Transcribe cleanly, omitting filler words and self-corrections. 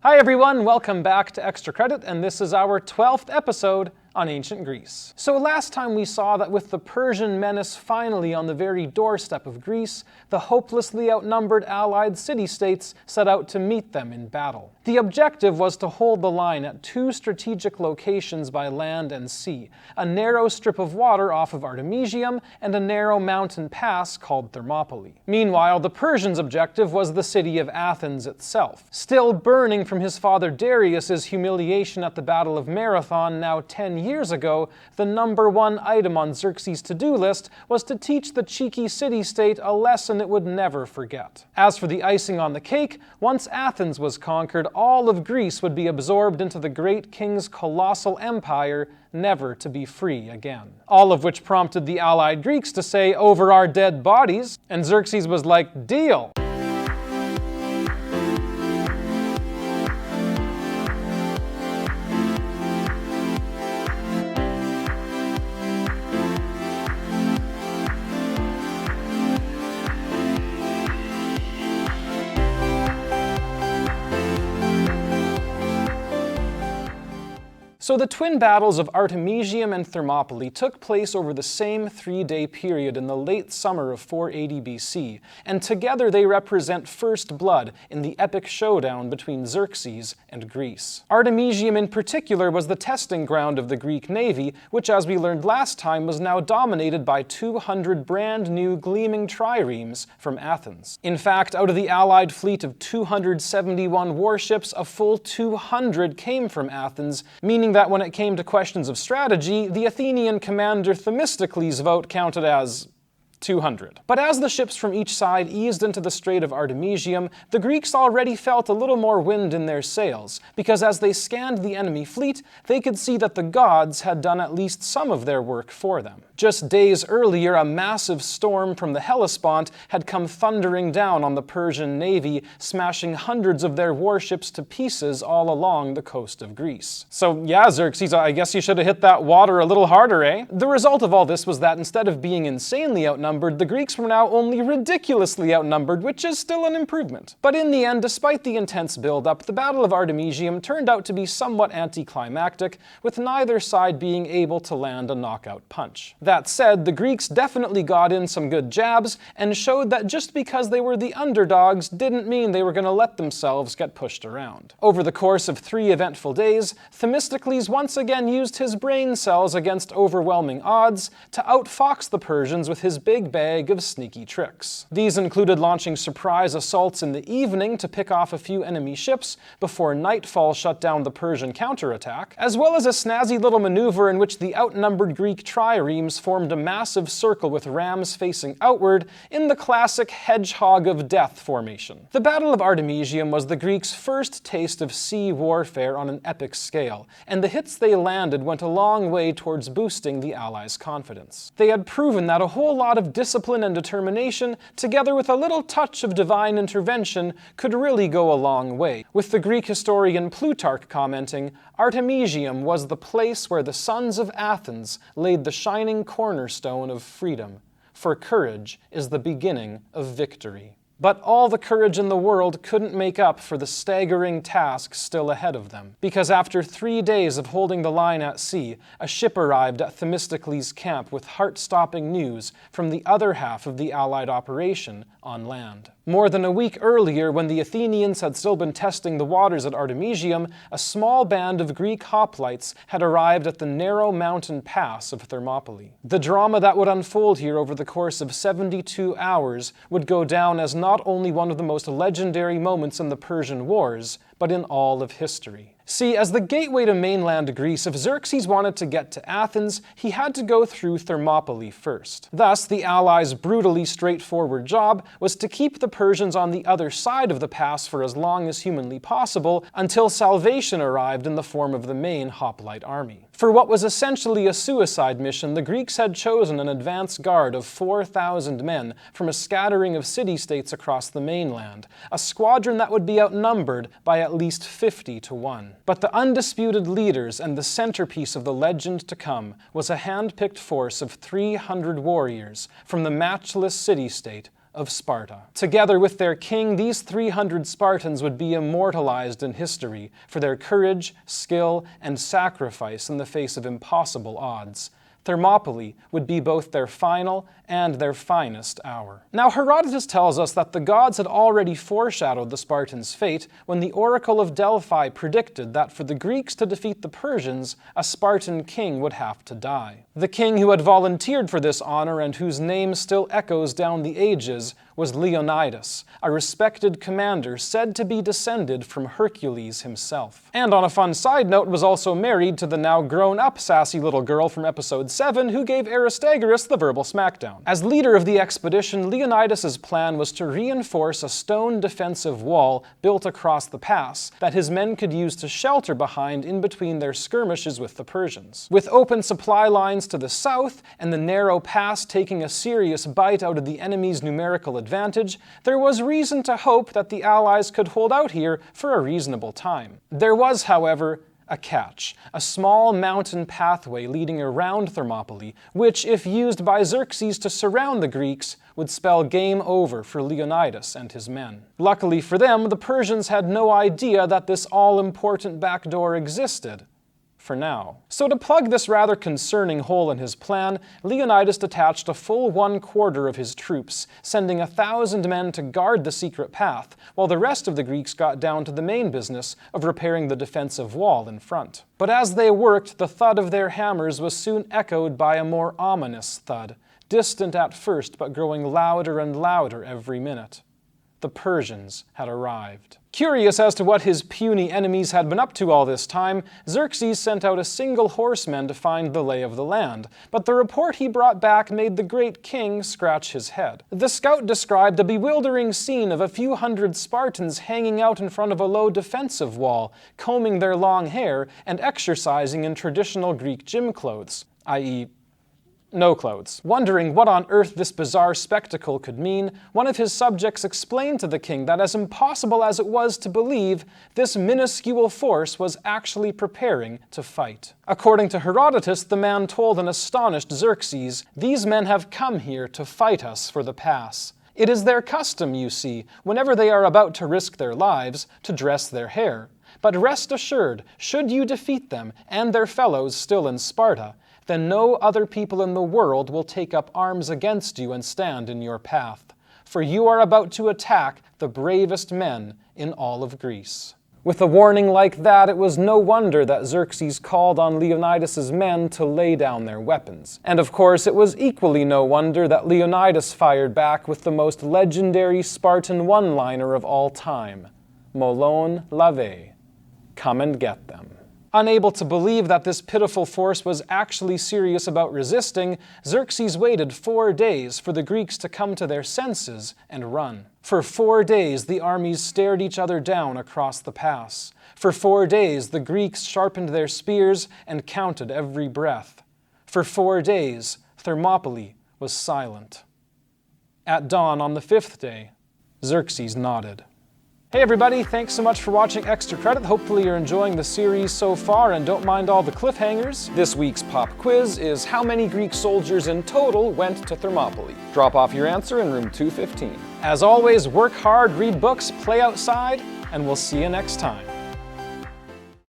Hi everyone, welcome back to Extra Credit, and this is our 12th episode on ancient Greece. So last time we saw that with the Persian menace finally on the very doorstep of Greece, the hopelessly outnumbered allied city-states set out to meet them in battle. The objective was to hold the line at two strategic locations by land and sea, a narrow strip of water off of Artemisium and a narrow mountain pass called Thermopylae. Meanwhile, the Persians' objective was the city of Athens itself. Still burning from his father Darius's humiliation at the Battle of Marathon now 10 years ago, the number one item on Xerxes' to-do list was to teach the cheeky city-state a lesson it would never forget. As for the icing on the cake, once Athens was conquered, all of Greece would be absorbed into the great king's colossal empire, never to be free again. All of which prompted the allied Greeks to say, "Over our dead bodies," and Xerxes was like, "Deal." So the twin battles of Artemisium and Thermopylae took place over the same 3-day period in the late summer of 480 BC, and together they represent first blood in the epic showdown between Xerxes and Greece. Artemisium in particular was the testing ground of the Greek navy, which, as we learned last time, was now dominated by 200 brand new gleaming triremes from Athens. In fact, out of the allied fleet of 271 warships, a full 200 came from Athens, meaning that when it came to questions of strategy, the Athenian commander Themistocles' vote counted as 200. But as the ships from each side eased into the Strait of Artemisium, the Greeks already felt a little more wind in their sails, because as they scanned the enemy fleet, they could see that the gods had done at least some of their work for them. Just days earlier, a massive storm from the Hellespont had come thundering down on the Persian navy, smashing hundreds of their warships to pieces all along the coast of Greece. So yeah, Xerxes, I guess you should have hit that water a little harder, eh? The result of all this was that instead of being insanely outnumbered, the Greeks were now only ridiculously outnumbered, which is still an improvement. But in the end, despite the intense build-up, the Battle of Artemisium turned out to be somewhat anticlimactic, with neither side being able to land a knockout punch. That said, the Greeks definitely got in some good jabs, and showed that just because they were the underdogs didn't mean they were going to let themselves get pushed around. Over the course of 3 eventful days, Themistocles once again used his brain cells against overwhelming odds to outfox the Persians with his big bag of sneaky tricks. These included launching surprise assaults in the evening to pick off a few enemy ships before nightfall shut down the Persian counterattack, as well as a snazzy little maneuver in which the outnumbered Greek triremes formed a massive circle with rams facing outward in the classic hedgehog of death formation. The Battle of Artemisium was the Greeks' first taste of sea warfare on an epic scale, and the hits they landed went a long way towards boosting the Allies' confidence. They had proven that a whole lot of discipline and determination, together with a little touch of divine intervention, could really go a long way, with the Greek historian Plutarch commenting, "Artemisium was the place where the sons of Athens laid the shining cornerstone of freedom, for courage is the beginning of victory." But all the courage in the world couldn't make up for the staggering task still ahead of them, because after 3 days of holding the line at sea, a ship arrived at Themistocles' camp with heart-stopping news from the other half of the Allied operation on land. More than a week earlier, when the Athenians had still been testing the waters at Artemisium, a small band of Greek hoplites had arrived at the narrow mountain pass of Thermopylae. The drama that would unfold here over the course of 72 hours would go down as not only one of the most legendary moments in the Persian Wars, but in all of history. See, as the gateway to mainland Greece, if Xerxes wanted to get to Athens, he had to go through Thermopylae first. Thus, the Allies' brutally straightforward job was to keep the Persians on the other side of the pass for as long as humanly possible, until salvation arrived in the form of the main hoplite army. For what was essentially a suicide mission, the Greeks had chosen an advance guard of 4,000 men from a scattering of city-states across the mainland, a squadron that would be outnumbered by at least 50 to 1. But the undisputed leaders and the centerpiece of the legend to come was a hand-picked force of 300 warriors from the matchless city-state of of Sparta. Together with their king, these 300 Spartans would be immortalized in history for their courage, skill, and sacrifice in the face of impossible odds. Thermopylae would be both their final and their finest hour. Now, Herodotus tells us that the gods had already foreshadowed the Spartans' fate when the Oracle of Delphi predicted that for the Greeks to defeat the Persians, a Spartan king would have to die. The king who had volunteered for this honor and whose name still echoes down the ages was Leonidas, a respected commander said to be descended from Hercules himself. And on a fun side note, was also married to the now grown-up sassy little girl from episode 7 who gave Aristagoras the verbal smackdown. As leader of the expedition, Leonidas's plan was to reinforce a stone defensive wall built across the pass that his men could use to shelter behind in between their skirmishes with the Persians. With open supply lines to the south and the narrow pass taking a serious bite out of the enemy's numerical advantage, there was reason to hope that the Allies could hold out here for a reasonable time. There was, however, a catch, a small mountain pathway leading around Thermopylae, which, if used by Xerxes to surround the Greeks, would spell game over for Leonidas and his men. Luckily for them, the Persians had no idea that this all-important backdoor existed. For now. So to plug this rather concerning hole in his plan, Leonidas detached a full 1/4 of his troops, sending 1,000 men to guard the secret path, while the rest of the Greeks got down to the main business of repairing the defensive wall in front. But as they worked, the thud of their hammers was soon echoed by a more ominous thud, distant at first but growing louder and louder every minute. The Persians had arrived. Curious as to what his puny enemies had been up to all this time, Xerxes sent out a single horseman to find the lay of the land, but the report he brought back made the great king scratch his head. The scout described a bewildering scene of a few hundred Spartans hanging out in front of a low defensive wall, combing their long hair and exercising in traditional Greek gym clothes, i.e., no clothes. Wondering what on earth this bizarre spectacle could mean, one of his subjects explained to the king that as impossible as it was to believe, this minuscule force was actually preparing to fight. According to Herodotus, the man told an astonished Xerxes, "These men have come here to fight us for the pass. It is their custom, you see, whenever they are about to risk their lives, to dress their hair. But rest assured, should you defeat them and their fellows still in Sparta, then no other people in the world will take up arms against you and stand in your path, for you are about to attack the bravest men in all of Greece." With a warning like that, it was no wonder that Xerxes called on Leonidas's men to lay down their weapons. And of course, it was equally no wonder that Leonidas fired back with the most legendary Spartan one-liner of all time, "Molon lave," come and get them. Unable to believe that this pitiful force was actually serious about resisting, Xerxes waited 4 days for the Greeks to come to their senses and run. For 4 days, the armies stared each other down across the pass. For 4 days, the Greeks sharpened their spears and counted every breath. For 4 days, Thermopylae was silent. At dawn on the 5th day, Xerxes nodded. Hey everybody, thanks so much for watching Extra Credit. Hopefully you're enjoying the series so far and don't mind all the cliffhangers. This week's pop quiz is how many Greek soldiers in total went to Thermopylae? Drop off your answer in room 215. As always, work hard, read books, play outside, and we'll see you next time.